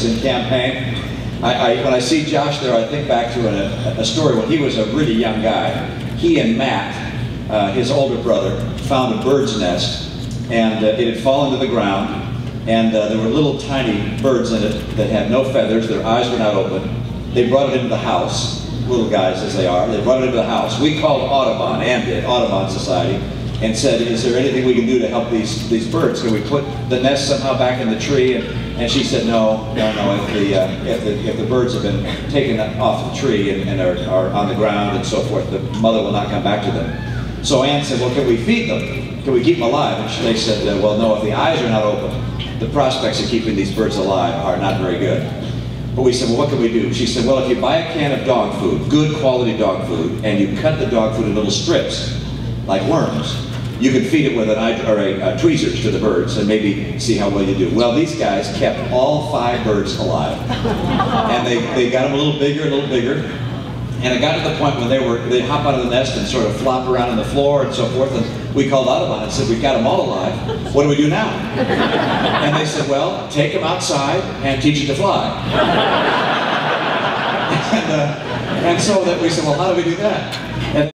in campaign. When I see Josh there, I think back to a story when he was a really young guy. He and Matt, his older brother, found a bird's nest, and it had fallen to the ground, and there were little tiny birds in it that had no feathers. Their eyes were not open. They brought it into the house, little guys as they are. They brought it into the house. We called Audubon, Audubon Society, and said, is there anything we can do to help these birds? Can we put the nest somehow back in the tree? And she said, no. If the birds have been taken off the tree and are on the ground and so forth, the mother will not come back to them. So Ann said, well, can we feed them? Can we keep them alive? And they said, well, no, if the eyes are not open, the prospects of keeping these birds alive are not very good. But we said, well, what can we do? She said, well, if you buy a can of dog food, good quality dog food, and you cut the dog food in little strips, like worms, you can feed it with tweezers to the birds and maybe see how well you do. Well, these guys kept all 5 birds alive. And they got them a little bigger, and it got to the point when they'd hop out of the nest and sort of flop around on the floor and so forth, and we called Audubon and said, we've got them all alive, what do we do now? And they said, well, take them outside and teach them to fly. And so that we said, well, how do we do that? And